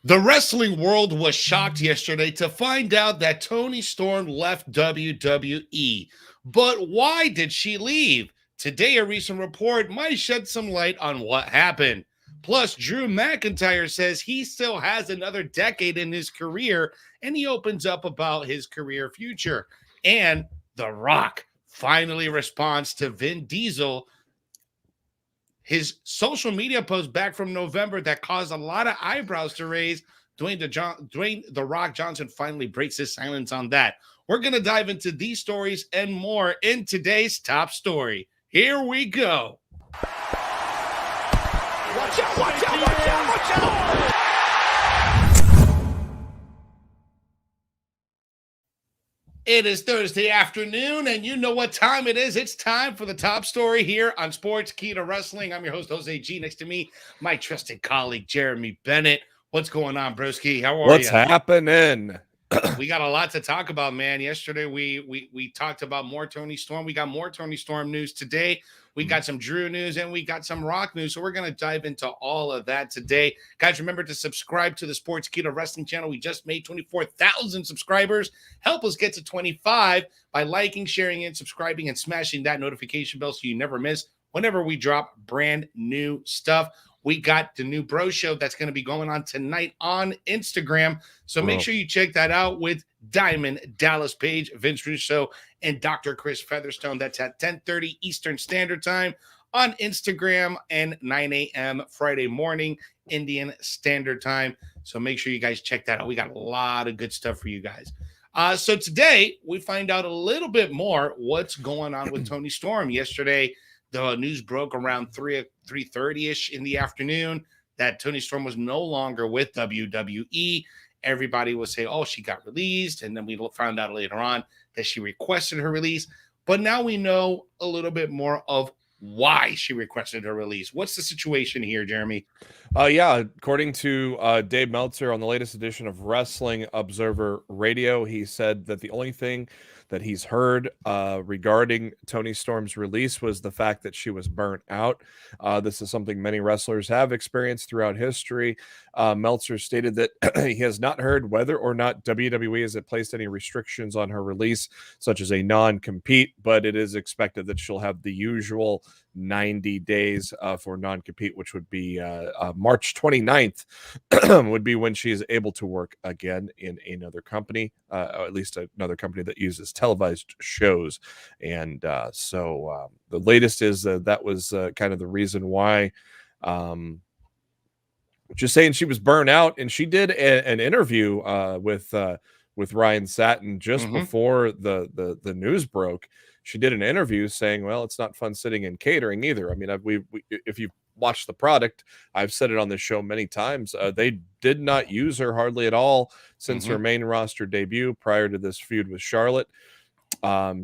The wrestling world was shocked yesterday to find out that Toni Storm left WWE. But why did she leave? Today, a recent report might shed some light on what happened. Plus, Drew McIntyre says he still has another decade in his career, and he opens up about his career future. And The Rock finally responds to Vin Diesel, his social media post back from November that caused a lot of eyebrows to raise. Dwyane The Rock Johnson finally breaks his silence on that. We're going to dive into these stories and more in today's top story. Here we go. Watch out, watch out, watch out, watch out! It is Thursday afternoon, and you know what time it is. It's time for the top story here on Sportskeeda Wrestling. I'm your host, Jose G. Next to me, my trusted colleague, Jeremy Bennett. What's going on, broski? How are you? What's happening? We got a lot to talk about, man. Yesterday, we talked about more Toni Storm. We got more Toni Storm news today. We got some Drew news and we got some Rock news. So we're going to dive into all of that today. Guys, remember to subscribe to the Sportskeeda Wrestling channel. We just made 24,000 subscribers. Help us get to 25 by liking, sharing, and subscribing and smashing that notification bell so you never miss whenever we drop brand new stuff. We got the new bro show that's going to be going on tonight on Instagram. So make sure you check that out with Diamond Dallas Page, Vince Russo, and Dr. Chris Featherstone. That's at 10:30 Eastern Standard Time on Instagram and 9 a.m. Friday morning, Indian Standard Time. So make sure you guys check that out. We got a lot of good stuff for you guys. So today we find out a little bit more what's going on with Toni Storm. Yesterday, the news broke around 3:30-ish in the afternoon that Toni Storm was no longer with WWE. Everybody was saying, oh, she got released. And then we found out later on that she requested her release. But now we know a little bit more of why she requested her release. What's the situation here, Jeremy? Yeah, according to Dave Meltzer on the latest edition of Wrestling Observer Radio, he said that the only thing that he's heard regarding Toni Storm's release was the fact that she was burnt out. This is something many wrestlers have experienced throughout history. Meltzer stated that he has not heard whether or not WWE has placed any restrictions on her release, such as a non-compete, but it is expected that she'll have the usual 90 days for non-compete, which would be March 29th would be when she is able to work again in another company, or at least another company that uses televised shows. And so the latest is that was kind of the reason why, just saying she was burnt out. And she did an interview with Ryan Satin just before the news broke. She did an interview saying, well, it's not fun sitting in catering either. I mean, if you watch the product, I've said it on this show many times, they did not use her hardly at all since her main roster debut prior to this feud with Charlotte.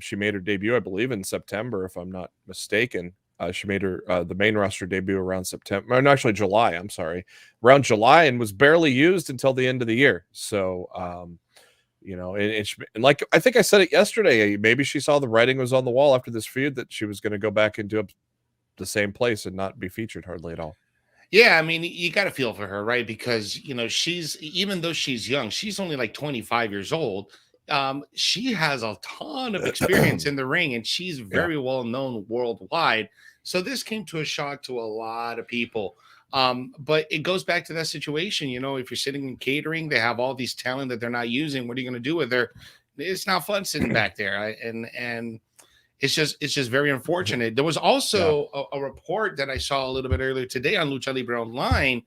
She made her debut, I believe, in September, if I'm not mistaken. She made her the main roster debut around September, no, actually July, I'm sorry, around July, and was barely used until the end of the year. So, you know, and like I think I said it yesterday, maybe she saw the writing was on the wall after this feud that she was going to go back and do the same place and not be featured hardly at all. Yeah, I mean, you got to feel for her, right? Because, you know, even though she's young, she's only like 25 years old. She has a ton of experience in the ring, and she's very well known worldwide. So this came to a shock to a lot of people. But it goes back to that situation. You know, if you're sitting in catering, they have all these talent that they're not using. What are you going to do with her? It's not fun sitting back there. And it's just very unfortunate. There was also a report that I saw a little bit earlier today on Lucha Libre Online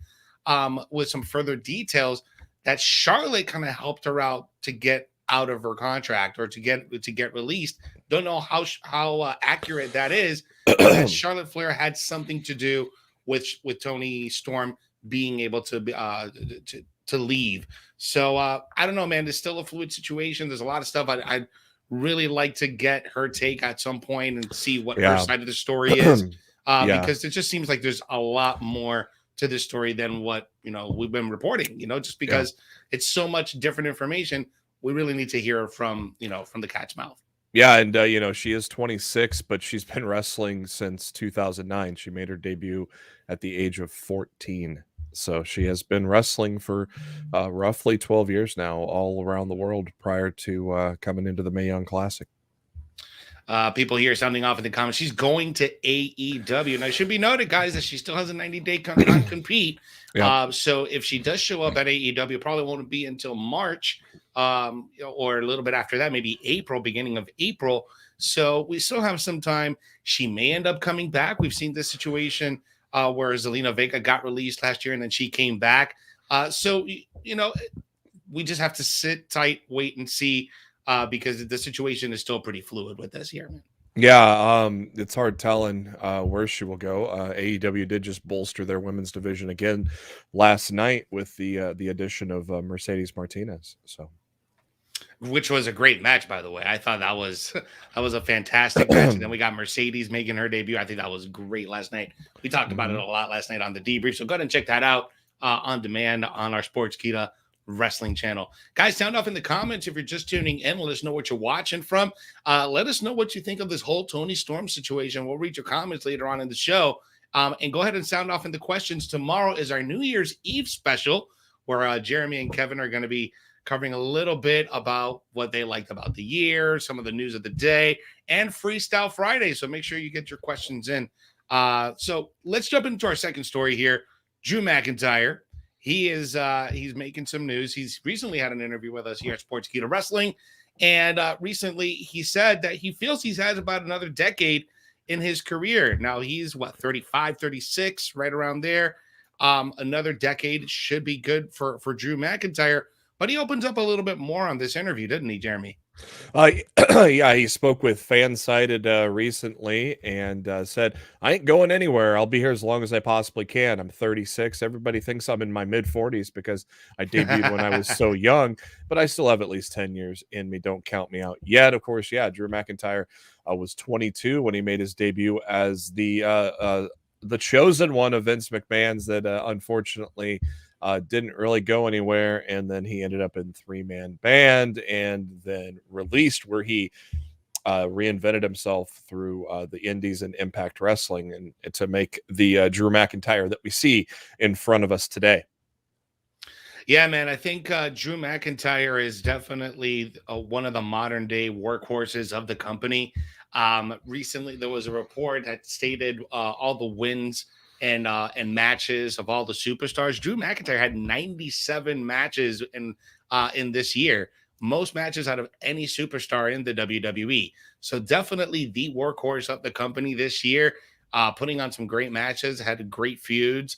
with some further details that Charlotte kind of helped her out to get out of her contract or to get released. Don't know how accurate that is. That Charlotte Flair had something to do with Toni Storm being able to leave. So I don't know, man. There's still a fluid situation. There's a lot of stuff I'd really like to get her take at some point and see what her side of the story is. Because it just seems like there's a lot more to this story than what, you know, we've been reporting, you know, just because it's so much different information. We really need to hear from the cat's mouth. Yeah, and you know, she is 26, but she's been wrestling since 2009. She made her debut at the age of 14. So she has been wrestling for roughly 12 years now, all around the world prior to coming into the Mae Young Classic. People here sounding off in the comments. She's going to AEW. Now, it should be noted, guys, that she still has a 90-day non-compete. Yeah. So if she does show up at AEW, probably won't be until March, or a little bit after that, maybe April, beginning of April. So we still have some time. She may end up coming back. We've seen this situation where Zelina Vega got released last year and then she came back. So, we just have to sit tight, wait and see. Because the situation is still pretty fluid with this here, man. Yeah, it's hard telling where she will go. AEW did just bolster their women's division again last night with the addition of Mercedes Martinez. So, which was a great match, by the way. I thought that was a fantastic match. And then we got Mercedes making her debut. I think that was great last night. We talked about it a lot last night on the debrief. So go ahead and check that out on demand on our Sportskeeda wrestling channel. Guys, sound off in the comments if you're just tuning in. Let us know what you're watching from. Let us know what you think of this whole Toni Storm situation. We'll read your comments later on in the show. And go ahead and sound off in the questions. Tomorrow is our New Year's Eve special where Jeremy and Kevin are going to be covering a little bit about what they liked about the year, some of the news of the day, and Freestyle Friday. So make sure you get your questions in. So let's jump into our second story here. Drew McIntyre. He's making some news. He's recently had an interview with us here at Sportskeeda Wrestling. And recently he said that he feels he's had about another decade in his career. Now he's 35, 36, right around there. Another decade should be good for Drew McIntyre. But he opens up a little bit more on this interview, didn't he, Jeremy? Yeah, he spoke with Fansided recently and said, I ain't going anywhere. I'll be here as long as I possibly can. I'm 36. Everybody thinks I'm in my mid-40s because I debuted when I was so young, but I still have at least 10 years in me. Don't count me out yet. Of course, yeah, Drew McIntyre was 22 when he made his debut as the chosen one of Vince McMahon's that unfortunately didn't really go anywhere, and then he ended up in three-man band and then released, where he reinvented himself through the indies and Impact Wrestling and to make the Drew McIntyre that we see in front of us today. Yeah, man, I think Drew McIntyre is definitely one of the modern day workhorses of the company. Recently, there was a report that stated all the wins and matches of all the superstars. Drew McIntyre had 97 matches in this year, most matches out of any superstar in the WWE. So definitely the workhorse of the company this year, putting on some great matches, had great feuds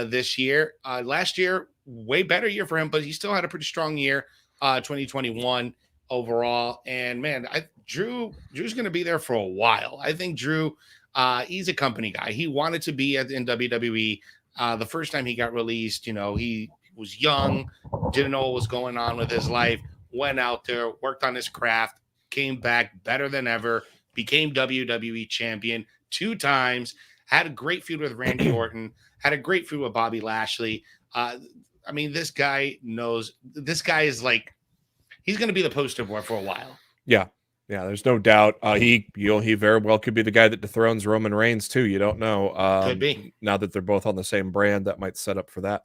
this year. Last year, way better year for him, but he still had a pretty strong year, 2021 overall. And man, Drew's going to be there for a while. I think Drew, he's a company guy. He wanted to be in WWE. The first time he got released, he was young, didn't know what was going on with his life, went out there, worked on his craft, came back better than ever, became WWE champion 2 times, had a great feud with Randy Orton, had a great feud with Bobby Lashley. This guy is like, he's going to be the poster boy for a while. Yeah. Yeah, there's no doubt. He very well could be the guy that dethrones Roman Reigns too. You don't know. Could be. Now that they're both on the same brand, that might set up for that.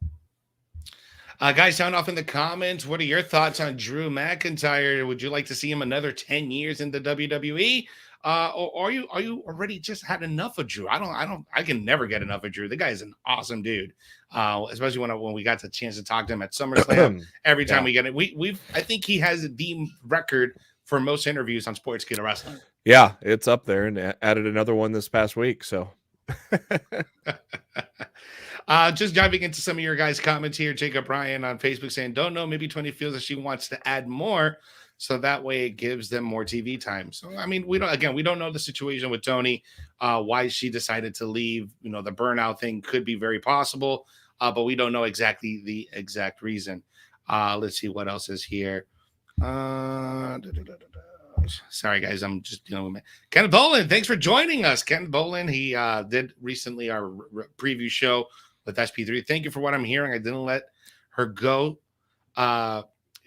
Guys, sound off in the comments. What are your thoughts on Drew McIntyre? Would you like to see him another 10 years in the WWE? Or are you already just had enough of Drew? I can never get enough of Drew. The guy is an awesome dude. Especially when we got the chance to talk to him at SummerSlam. Every time we get it, I think he has the record for most interviews on Sportskeeda Wrestling. Yeah, it's up there, and added another one this past week. So just diving into some of your guys' comments here. Jacob Ryan on Facebook saying, don't know, maybe 20 feels that she wants to add more, so that way it gives them more TV time. So we don't know the situation with Toni, why she decided to leave. The burnout thing could be very possible, but we don't know exactly the exact reason. Let's see what else is here. Sorry guys, I'm just dealing with Ken Bolin. Thanks for joining us, Ken Bolin. He did recently our preview show with SP3. Thank you for what I'm hearing. I didn't let her go.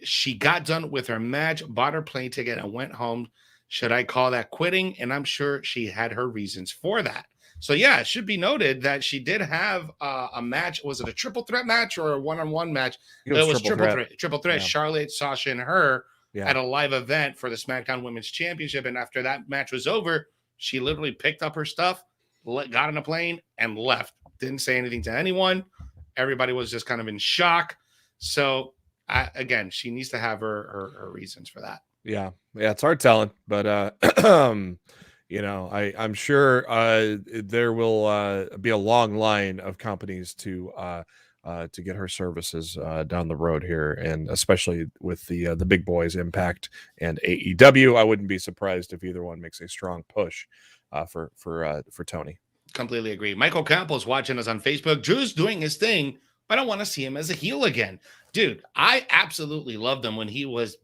She got done with her match, bought her plane ticket, and went home. Should I call that quitting? And I'm sure she had her reasons for that. So yeah, it should be noted that she did have a match. Was it a triple threat match or a one-on-one match? It It was was triple threat. Triple threat. Yeah. Charlotte, Sasha, and her Yeah. at a live event for the SmackDown Women's Championship. And after that match was over, she literally picked up her stuff, got on a plane, and left. Didn't say anything to anyone. Everybody was just kind of in shock. So again, she needs to have her reasons for that. Yeah, it's hard telling, but you know, I'm sure there will be a long line of companies to get her services down the road here, and especially with the big boys, Impact and AEW. I wouldn't be surprised if either one makes a strong push for Toni. Completely agree. Michael Campbell's watching us on Facebook. Drew's doing his thing, but I want to see him as a heel again. Dude, I absolutely loved him when he was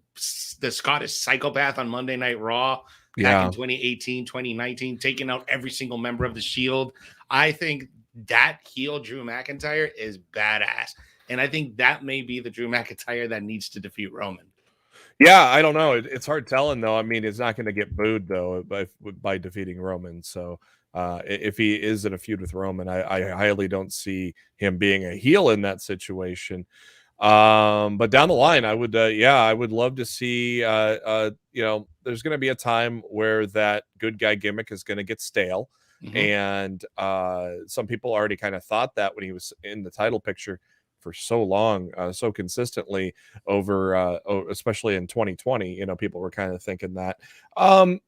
the Scottish psychopath on Monday Night Raw back in 2018, 2019, taking out every single member of the Shield. I think that heel Drew McIntyre is badass. And I think that may be the Drew McIntyre that needs to defeat Roman. Yeah, I don't know. It's hard telling, though. I mean, it's not going to get booed, though, by defeating Roman. So if he is in a feud with Roman, I highly don't see him being a heel in that situation. But down the line, I would love to see, you know, there's going to be a time where that good guy gimmick is going to get stale. Mm-hmm. And some people already kind of thought that when he was in the title picture for so long, so consistently over, especially in 2020, you know, people were kind of thinking that,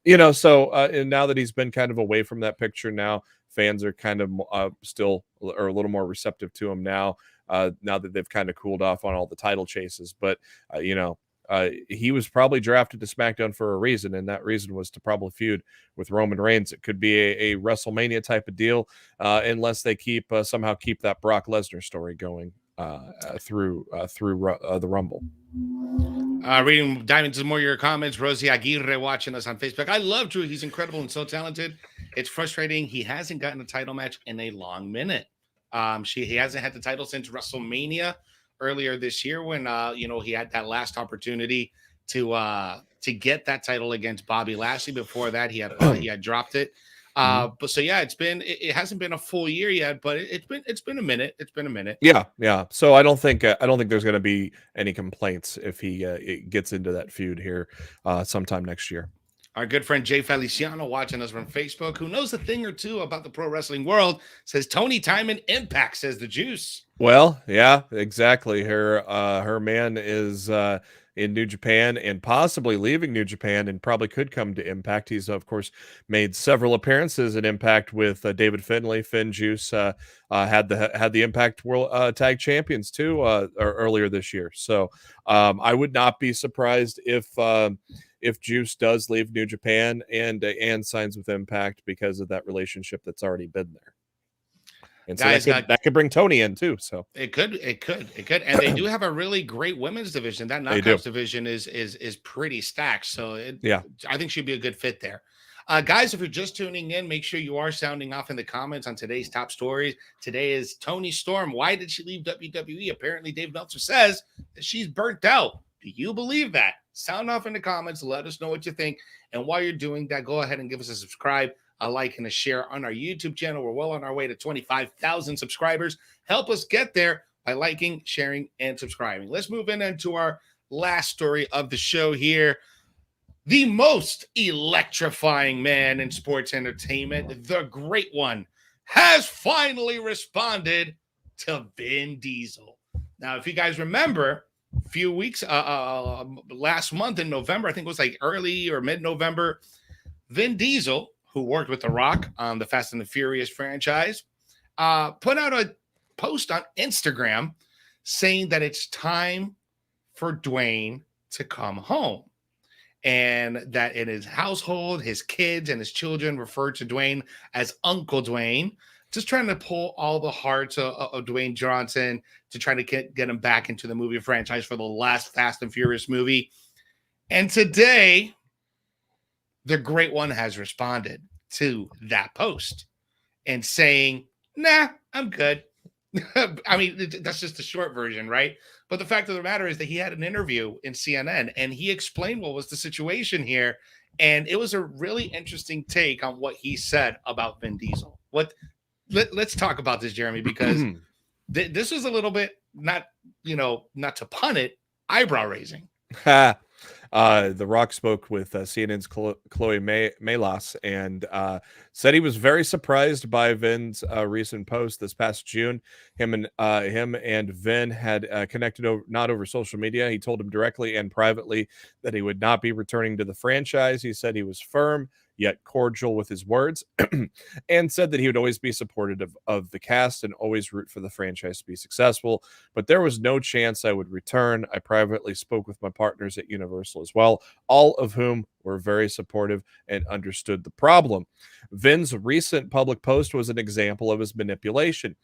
you know, so, and now that he's been kind of away from that picture, now fans are kind of still or a little more receptive to him now that they've kind of cooled off on all the title chases. But, you know, he was probably drafted to SmackDown for a reason, and that reason was to probably feud with Roman Reigns. It could be a WrestleMania type of deal, unless they somehow keep that Brock Lesnar story going through the Rumble. Diving into more of your comments. Rosie Aguirre watching us on Facebook. I love Drew. He's incredible and so talented. It's frustrating he hasn't gotten a title match in a long minute. He hasn't had the title since WrestleMania earlier this year when you know, he had that last opportunity to get that title against Bobby Lashley. Before that, he had dropped it. But so yeah, it hasn't been a full year yet, but it's been a minute. It's been a minute. Yeah. So I don't think there's going to be any complaints if he gets into that feud here sometime next year. Our good friend Jay Feliciano watching us from Facebook, who knows a thing or two about the pro wrestling world, says Toni time in Impact, says the Juice. Well, yeah, exactly. Her man is in New Japan and possibly leaving New Japan and probably could come to Impact. He's, of course, made several appearances at Impact with David Finlay. Finn Juice had the Impact World Tag Champions too earlier this year. So I would not be surprised if Juice does leave New Japan and signs with Impact because of that relationship that's already been there. And so guys, that could bring Toni in too. So it could, and they do have a really great women's division. That knockouts division is pretty stacked. So I think she'd be a good fit there. Guys, if you're just tuning in, make sure you are sounding off in the comments on today's top stories. Today is Toni Storm. Why did she leave WWE? Apparently, Dave Meltzer says that she's burnt out. Do you believe that? Sound off in the comments. Let us know what you think. And while you're doing that, go ahead and give us a subscribe, a like, and a share on our YouTube channel. We're well on our way to 25,000 subscribers. Help us get there by liking, sharing, and subscribing. Let's move into our last story of the show here. The most electrifying man in sports entertainment, the great one, has finally responded to Vin Diesel. Now, if you guys remember, a few weeks, last month in November, I think it was like early or mid-November, Vin Diesel, who worked with The Rock on the Fast and the Furious franchise, put out a post on Instagram saying that it's time for Dwayne to come home. And that in his household, his kids and his children refer to Dwayne as Uncle Dwayne, just trying to pull all the hearts of Dwayne Johnson to try to get him back into the movie franchise for the last Fast and Furious movie. And today, the great one has responded to that post and saying, nah, I'm good. I mean, that's just the short version, right? But the fact of the matter is that he had an interview in CNN and he explained what was the situation here. And it was a really interesting take on what he said about Vin Diesel. Let's talk about this, Jeremy, because this was a little bit not to pun it, eyebrow raising. The Rock spoke with CNN's Chloe Melas and said he was very surprised by Vin's recent post this past June. Him and Vin had connected not over social media. He told him directly and privately that he would not be returning to the franchise. He said he was firm yet cordial with his words, and said that he would always be supportive of the cast and always root for the franchise to be successful. But there was no chance I would return. I privately spoke with my partners at Universal as well, all of whom were very supportive and understood the problem. Vin's recent public post was an example of his manipulation.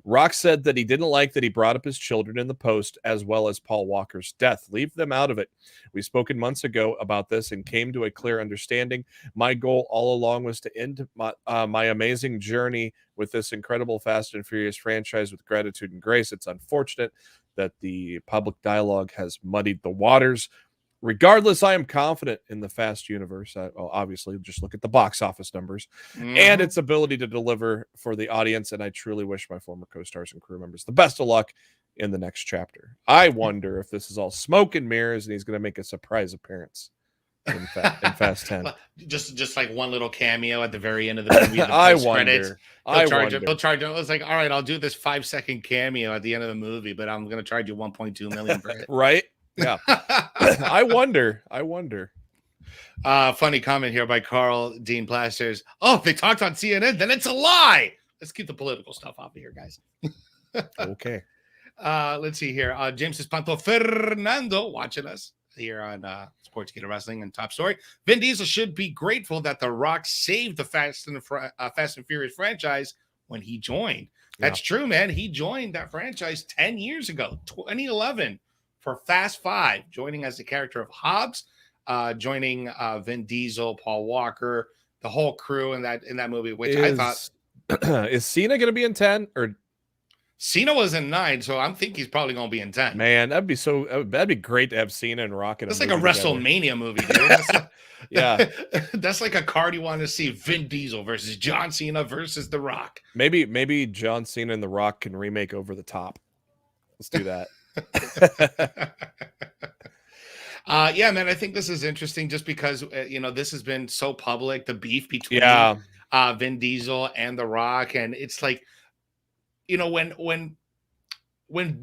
Rock said that he didn't like that he brought up his children in the post, as well as Paul Walker's death. Leave them out of it. We spoken months ago about this and came to a clear understanding. My goal all along was to end my amazing journey with this incredible Fast and Furious franchise with gratitude and grace. It's unfortunate that the public dialogue has muddied the waters. Regardless, I am confident in the Fast universe. Obviously, just look at the box office numbers and its ability to deliver for the audience. And I truly wish my former co-stars and crew members the best of luck in the next chapter. I wonder if this is all smoke and mirrors and he's going to make a surprise appearance in Fast 10. Just like one little cameo at the very end of the movie. I wonder. They'll charge him. It's like, all right, I'll do this 5-second cameo at the end of the movie, but I'm going to charge you 1.2 million for it. Right? Yeah. I wonder. Funny comment here by Carl Dean Plasters. Oh, if they talked on CNN, then it's a lie. Let's keep the political stuff off of here, guys. Okay. Let's see here. James Espanto Fernando watching us here on Sportskeeda Wrestling and Top Story. Vin Diesel should be grateful that The Rock saved the Fast and Furious franchise when he joined. That's true, man. He joined that franchise 10 years ago, 2011. For Fast 5, joining as the character of Hobbs, joining Vin Diesel, Paul Walker, the whole crew in that movie, which I thought is Cena going to be in 10 or Cena was in 9, so I think he's probably going to be in 10. Man, that'd be great to have Cena and Rock in That's like a WrestleMania movie, dude. Yeah, that's like a card you want to see: Vin Diesel versus John Cena versus The Rock. Maybe John Cena and The Rock can remake Over the Top. Let's do that. Yeah, man, I think this is interesting just because this has been so public, the beef between Vin Diesel and The Rock, and it's like, when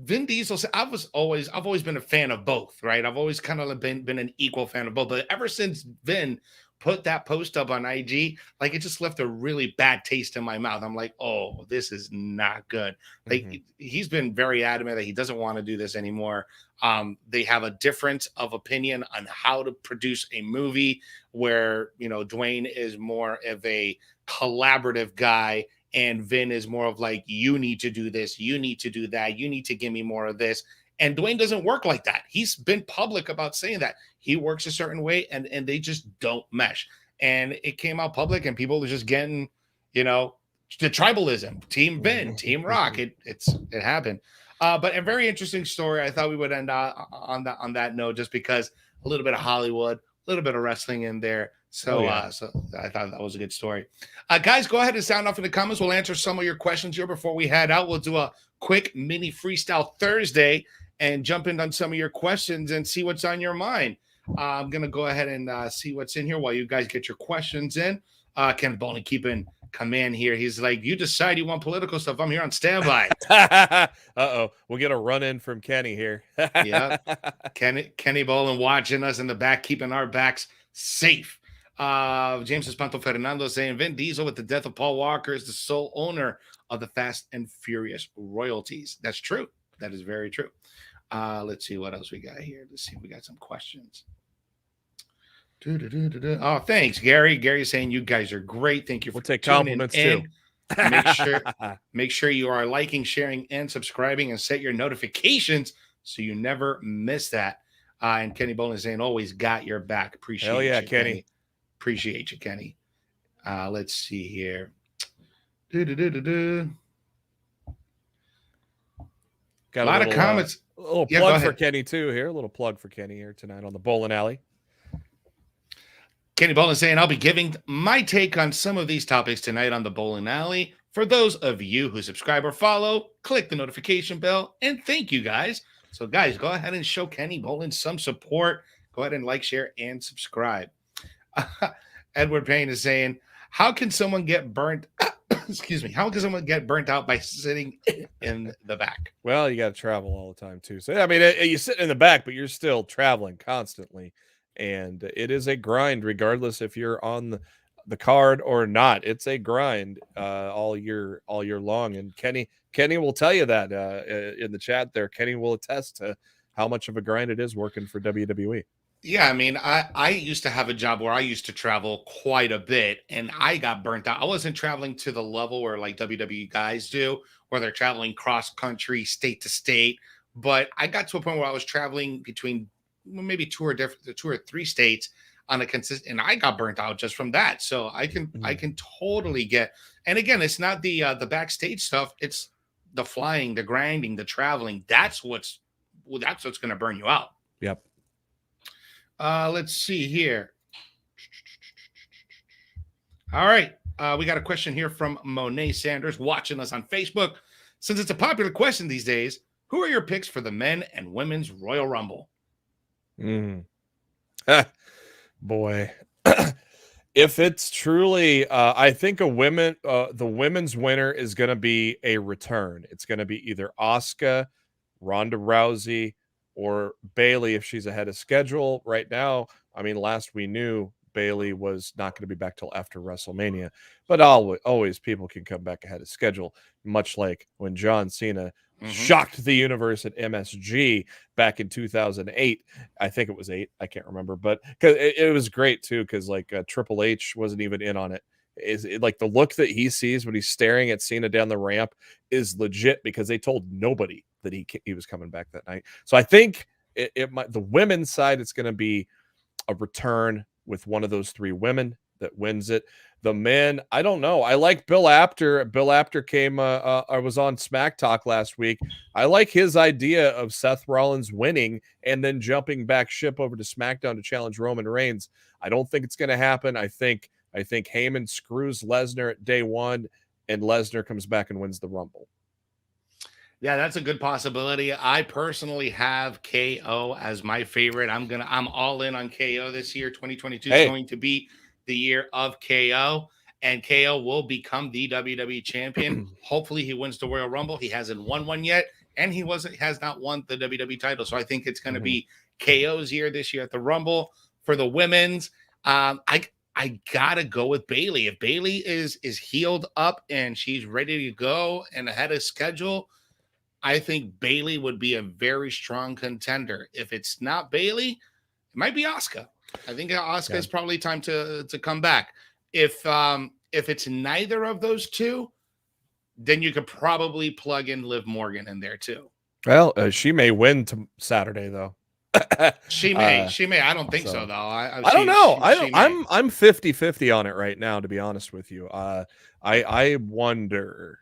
Vin Diesel said, I've always been a fan of both, right? I've always kind of been an equal fan of both, but ever since Vin put that post up on IG, like it just left a really bad taste in my mouth. I'm like, oh, this is not good. Like he's been very adamant that he doesn't want to do this anymore. They have a difference of opinion on how to produce a movie where, Dwayne is more of a collaborative guy and Vin is more of like, you need to do this, you need to do that, you need to give me more of this. And Dwayne doesn't work like that. He's been public about saying that. He works a certain way and they just don't mesh. And it came out public and people are just getting, the tribalism. Team Vin, Team Rock. It happened. But a very interesting story. I thought we would end on that note just because a little bit of Hollywood, a little bit of wrestling in there. So so I thought that was a good story. Guys, go ahead and sound off in the comments. We'll answer some of your questions here before we head out. We'll do a quick mini freestyle Thursday and jump in on some of your questions and see what's on your mind. I'm going to go ahead and see what's in here while you guys get your questions in. Ken Bowling keeping command here. He's like, you decide you want political stuff. I'm here on standby. Uh-oh. We'll get a run-in from Kenny here. Yeah. Kenny Bowling watching us in the back, keeping our backs safe. James Espanto Fernando saying, Vin Diesel with the death of Paul Walker is the sole owner of the Fast and Furious royalties. That's true. That is very true. Let's see what else we got here. Let's see if we got some questions. Oh, thanks, Gary. Gary's saying you guys are great. Thank you. We'll take compliments too. Make sure you are liking, sharing, and subscribing, and set your notifications so you never miss that. And Kenny Bowling is saying, always got your back. Appreciate you, Kenny. Appreciate you, Kenny. Let's see here. Got a lot of comments. A little plug for Kenny too here. A little plug for Kenny here tonight on the Bowling Alley. Kenny Bowling saying, I'll be giving my take on some of these topics tonight on the Bowling Alley. For those of you who subscribe or follow, click the notification bell, and thank you guys. So, guys, go ahead and show Kenny Bolin some support. Go ahead and like, share, and subscribe. Edward Payne is saying, how can someone get burnt? Excuse me. How can someone get burnt out by sitting in the back? Well, you got to travel all the time too. So I mean, you sit in the back, but you're still traveling constantly, and it is a grind, regardless if you're on the card or not. It's a grind all year long. And Kenny will tell you that in the chat there. Kenny will attest to how much of a grind it is working for WWE. Yeah, I mean, I used to have a job where I used to travel quite a bit, and I got burnt out. I wasn't traveling to the level where like WWE guys do, where they're traveling cross country, state to state. But I got to a point where I was traveling between maybe two or three states on a consistent, and I got burnt out just from that. So I can totally get. And again, it's not the backstage stuff; it's the flying, the grinding, the traveling. That's what's going to burn you out. Yep. Let's see here. All right. We got a question here from Monet Sanders watching us on Facebook. Since it's a popular question these days, who are your picks for the men and women's Royal Rumble? Boy. If it's truly, I think the women's winner is going to be a return. It's going to be either Asuka, Ronda Rousey, or Bailey if she's ahead of schedule. Right now, I mean, last we knew, Bailey was not going to be back till after WrestleMania. But always people can come back ahead of schedule, much like when John Cena shocked the universe at MSG back in 2008. I think it was 8. I can't remember, but because it was great too, because like Triple H wasn't even in on it. Like the look that he sees when he's staring at Cena down the ramp is legit, because they told nobody that he was coming back that night. So I think it might, the women's side, it's going to be a return with one of those 3 women that wins it. The men, I don't know. I like Bill Apter. Bill Apter came, I was on Smack Talk last week. I like his idea of Seth Rollins winning and then jumping back ship over to SmackDown to challenge Roman Reigns. I don't think it's going to happen. I think Heyman screws Lesnar at day 1, and Lesnar comes back and wins the Rumble. Yeah, that's a good possibility. I personally have KO as my favorite. I'm all in on KO this year. 2022 is going to be the year of KO, and KO will become the WWE champion. Hopefully he wins the Royal Rumble. He hasn't won one yet, and he has not won the WWE title. So I think it's going to be KO's year this year at the Rumble. For the women's, I gotta go with Bailey. If Bailey is healed up and she's ready to go and ahead of schedule, I think Bailey would be a very strong contender. If it's not Bailey, it might be Asuka. I think Asuka is probably time to come back. If it's neither of those two, then you could probably plug in Liv Morgan in there too. Well, she may win Saturday though. She may. I don't think so though. I don't know. I'm 50-50 on it right now, to be honest with you. I wonder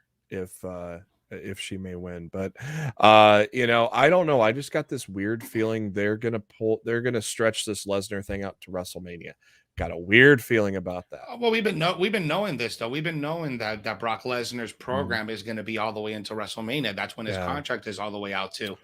if she may win, but I don't know. I just got this weird feeling they're gonna stretch this Lesnar thing out to WrestleMania. Got a weird feeling about that. Well, we've been knowing this though. We've been knowing that Brock Lesnar's program is going to be all the way into WrestleMania. That's when his contract is all the way out to.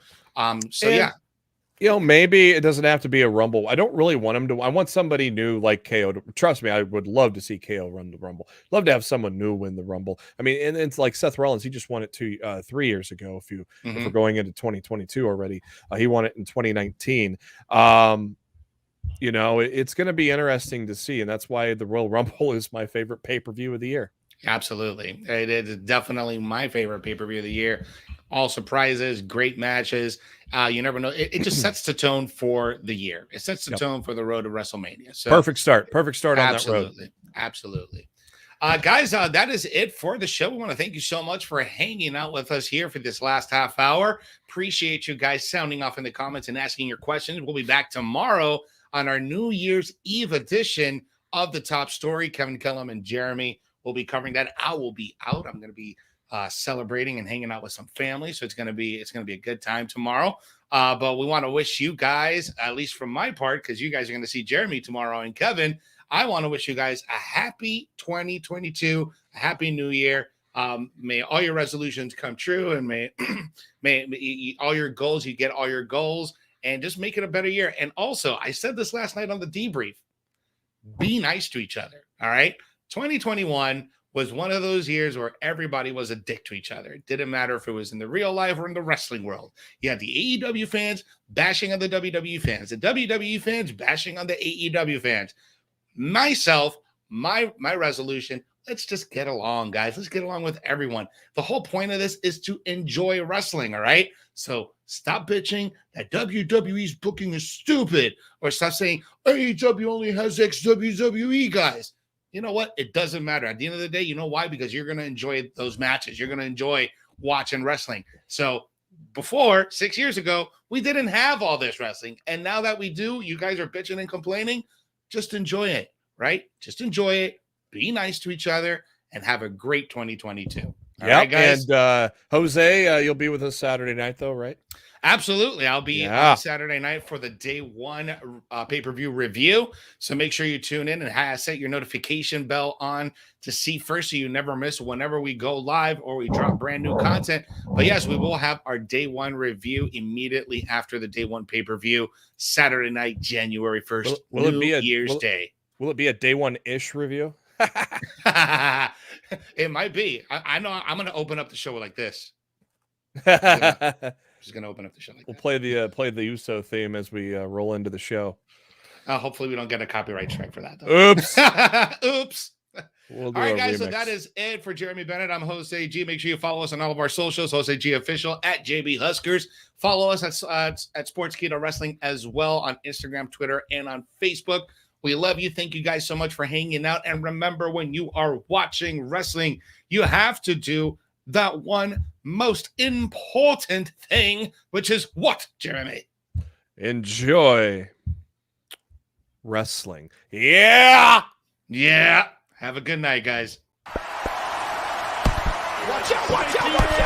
Maybe it doesn't have to be a Rumble. I don't really want him to. I want somebody new like KO. Trust me, I would love to see KO run the Rumble. Love to have someone new win the Rumble. I mean, and it's like Seth Rollins. He just won it 3 years ago. If we're going into 2022 already, he won it in 2019. It's going to be interesting to see, and that's why the Royal Rumble is my favorite pay-per-view of the year. Absolutely, it is definitely my favorite pay-per-view of the year. All surprises, great matches. You never know. It just sets the tone for the year. It sets the tone for the road to WrestleMania. So perfect start on that road. Absolutely. Guys, that is it for the show. We want to thank you so much for hanging out with us here for this last half hour. Appreciate you guys sounding off in the comments and asking your questions. We'll be back tomorrow on our New Year's Eve edition of the Top Story. Kevin Kellum and Jeremy will be covering that. I will be out. I'm going to be celebrating and hanging out with some family, so it's going to be a good time tomorrow. But we want to wish you guys, at least from my part, because you guys are going to see Jeremy tomorrow and Kevin, I want to wish you guys a happy 2022, a happy new year. May all your resolutions come true, and may all your goals, you get all your goals, and just make it a better year. And also, I said this last night on the debrief, be nice to each other. All right. 2021 was one of those years where everybody was a dick to each other. It didn't matter if it was in the real life or in the wrestling world. You had the AEW fans bashing on the WWE fans, the WWE fans bashing on the AEW fans. Myself, my resolution, let's just get along, guys. Let's get along with everyone. The whole point of this is to enjoy wrestling, all right? So stop bitching that WWE's booking is stupid, or stop saying AEW only has ex-WWE guys. You know what? It doesn't matter. At the end of the day, you know why? Because you're going to enjoy those matches. You're going to enjoy watching wrestling. So before, 6 years ago, we didn't have all this wrestling. And now that we do, you guys are bitching and complaining. Just enjoy it, right? Just enjoy it. Be nice to each other and have a great 2022. All right, guys. And Jose, you'll be with us Saturday night, though, right? Absolutely. I'll be on Saturday night for the day one pay-per-view review. So make sure you tune in and set your notification bell on to see first so you never miss whenever we go live or we drop brand new content. But yes, we will have our day one review immediately after the day one pay-per-view, Saturday night, January 1st, will it be Year's Day. Will it be a day one-ish review? It might be. I know I'm going to open up the show like this. Just gonna open up the show like we'll that. play the USO theme as we roll into the show. Hopefully we don't get a copyright strike for that, though. Oops. Oops. We'll do all right, guys. remix. So that is it for Jeremy Bennett. I'm Jose G. Make sure you follow us on all of our socials. Jose G Official at JB Huskers. Follow us at Sportskeeda Wrestling as well on Instagram, Twitter, and on Facebook. We love you. Thank you guys so much for hanging out. And remember, when you are watching wrestling, you have to do that one most important thing, which is what, Jeremy? Enjoy wrestling. Yeah. Yeah. Have a good night, guys. Watch out, watch out, watch out.